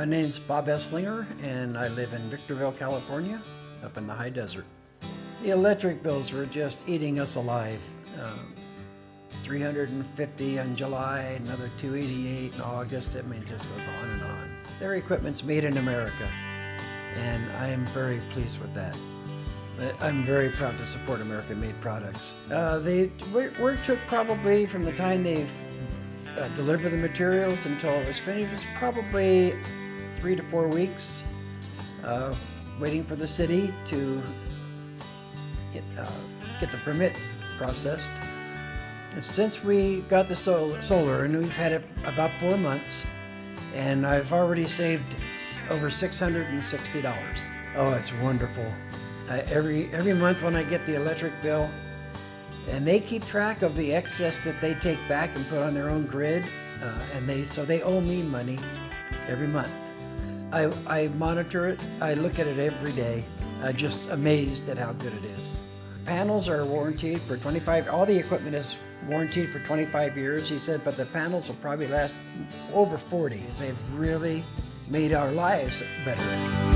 My name's Bob Esslinger, and I live in Victorville, California, up in the high desert. The electric bills were just eating us alive. $350 in July, another $288 in August. I mean, it just goes on and on. Their equipment's made in America, and I am very pleased with that. I'm very proud to support American-made products. Work took probably from the time they've delivered the materials until it was finished. It was probably 3 to 4 weeks, waiting for the city to get the permit processed. And since we got the solar, and we've had it about 4 months, and I've already saved over $660. Oh, it's wonderful. Every month when I get the electric bill, and they keep track of the excess that they take back and put on their own grid, so they owe me money every month. I monitor it. I look at it every day. I'm just amazed at how good it is. Panels are warranted for 25. All the equipment is warranted for 25 years. He said, but the panels will probably last over 40. They've really made our lives better.